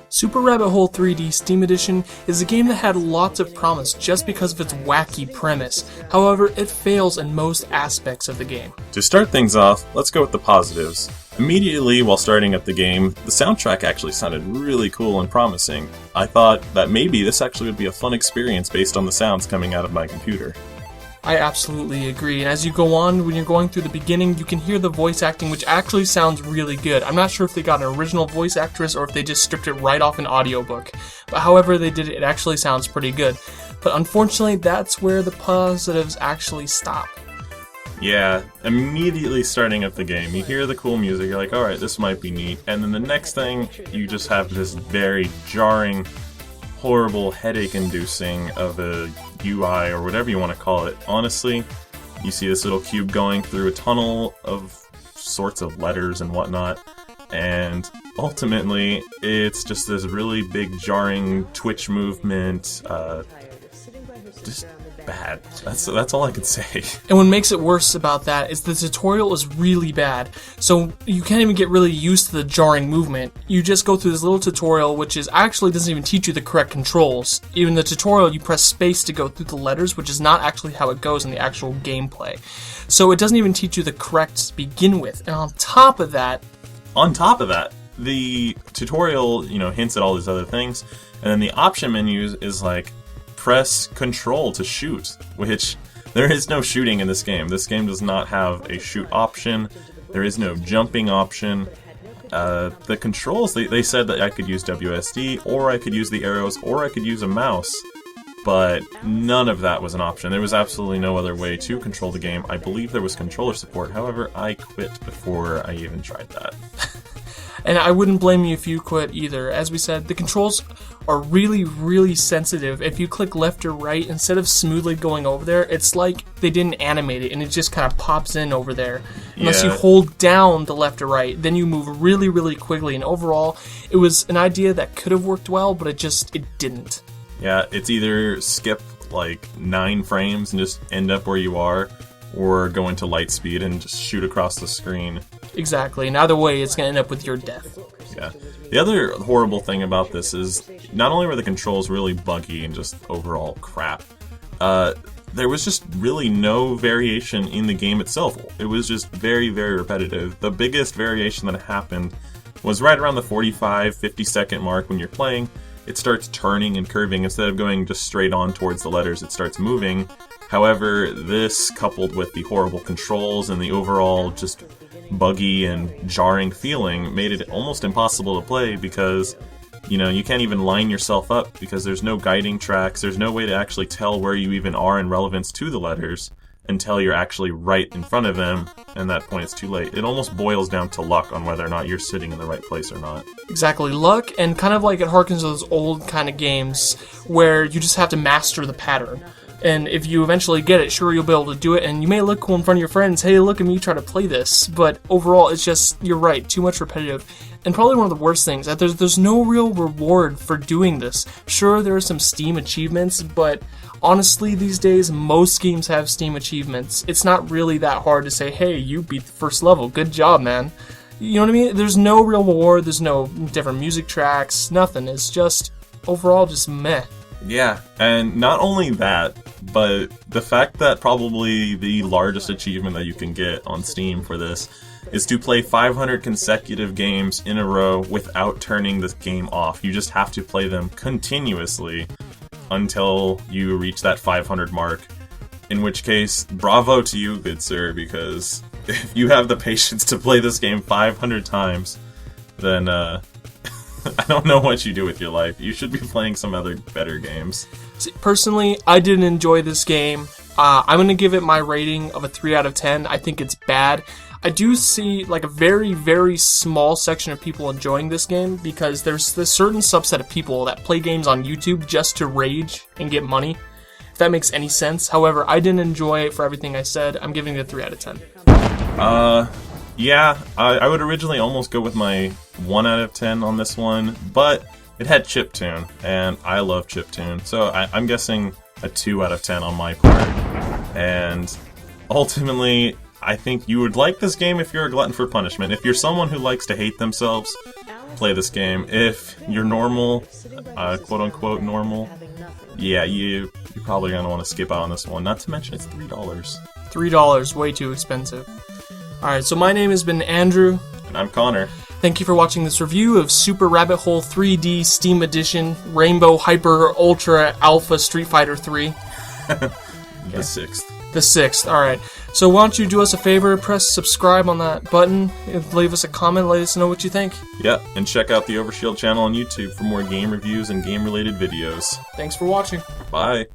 Super Rabbit Hole 3D Steam Edition is a game that had lots of promise just because of its wacky premise. However, it fails in most aspects of the game. To start things off, let's go with the positives. Immediately while starting up the game, the soundtrack actually sounded really cool and promising. I thought that maybe this actually would be a fun experience based on the sounds coming out of my computer. I absolutely agree, and as you go on, when you're going through the beginning, you can hear the voice acting, which actually sounds really good. I'm not sure if they got an original voice actress or if they just stripped it right off an audiobook, but however they did it, it actually sounds pretty good. But unfortunately, that's where the positives actually stop. Yeah, immediately starting up the game, you hear the cool music, you're like, alright, this might be neat, and then the next thing, you just have this very jarring, horrible, headache-inducing of a UI, or whatever you want to call it. Honestly, you see this little cube going through a tunnel of sorts of letters and whatnot, and ultimately, it's just this really big, jarring twitch movement, just bad. That's all I can say. And what makes it worse about that is the tutorial is really bad, so you can't even get really used to the jarring movement. You just go through this little tutorial, which is actually doesn't even teach you the correct controls. Even the tutorial, you press space to go through the letters, which is not actually how it goes in the actual gameplay. So it doesn't even teach you the correct to begin with. And on top of that, the tutorial, hints at all these other things, and then the option menus is like, press control to shoot, which there is no shooting in this game. This game does not have a shoot option. There is no jumping option. The controls, they said that I could use WSD, or I could use the arrows, or I could use a mouse, but none of that was an option. There was absolutely no other way to control the game. I believe there was controller support, however, I quit before I even tried that. And I wouldn't blame you if you quit either. As we said, the controls are really, really sensitive. If you click left or right, instead of smoothly going over there, it's like they didn't animate it and it just kind of pops in over there. Unless you hold down the left or right, then you move really, really quickly. And overall, it was an idea that could have worked well, but it didn't. Yeah, it's either skip like 9 frames and just end up where you are, or go into light speed and just shoot across the screen. Exactly, and either way, it's going to end up with your death. Yeah. The other horrible thing about this is, not only were the controls really buggy and just overall crap, there was just really no variation in the game itself. It was just very, very repetitive. The biggest variation that happened was right around the 45-50 second mark when you're playing. It starts turning and curving. Instead of going just straight on towards the letters, it starts moving. However, this, coupled with the horrible controls and the overall just buggy and jarring feeling, made it almost impossible to play because, you can't even line yourself up because there's no guiding tracks, there's no way to actually tell where you even are in relevance to the letters until you're actually right in front of them, and at that point it's too late. It almost boils down to luck on whether or not you're sitting in the right place or not. Exactly, luck, and kind of like it harkens to those old kind of games where you just have to master the pattern. And if you eventually get it, sure, you'll be able to do it, and you may look cool in front of your friends, hey, look at me try to play this, but overall, it's just, you're right, too much repetitive. And probably one of the worst things, that there's no real reward for doing this. Sure, there are some Steam achievements, but honestly, these days, most games have Steam achievements. It's not really that hard to say, hey, you beat the first level, good job, man. You know what I mean? There's no real reward, there's no different music tracks, nothing. It's just, overall, just meh. Yeah, and not only that, but the fact that probably the largest achievement that you can get on Steam for this is to play 500 consecutive games in a row without turning this game off. You just have to play them continuously until you reach that 500 mark. In which case, bravo to you, good sir, because if you have the patience to play this game 500 times, then I don't know what you do with your life. You should be playing some other better games. See, personally, I didn't enjoy this game. I'm going to give it my rating of a 3 out of 10. I think it's bad. I do see like a very, very small section of people enjoying this game because there's this certain subset of people that play games on YouTube just to rage and get money. if that makes any sense. However, I didn't enjoy it for everything I said. I'm giving it a 3 out of 10. Yeah, I would originally almost go with my 1 out of 10 on this one, but it had chiptune, and I love chiptune, so I'm guessing a 2 out of 10 on my part. And ultimately, I think you would like this game if you're a glutton for punishment. If you're someone who likes to hate themselves, play this game. If you're normal, quote-unquote normal, yeah, you're probably going to want to skip out on this one. Not to mention it's $3. $3, way too expensive. Alright, so my name has been Andrew. And I'm Connor. Thank you for watching this review of Super Rabbit Hole 3D Steam Edition Rainbow Hyper Ultra Alpha Street Fighter 3. The 6th. The 6th, alright. So why don't you do us a favor, press subscribe on that button, leave us a comment, let us know what you think. Yep, and check out the Overshield channel on YouTube for more game reviews and game-related videos. Thanks for watching. Bye.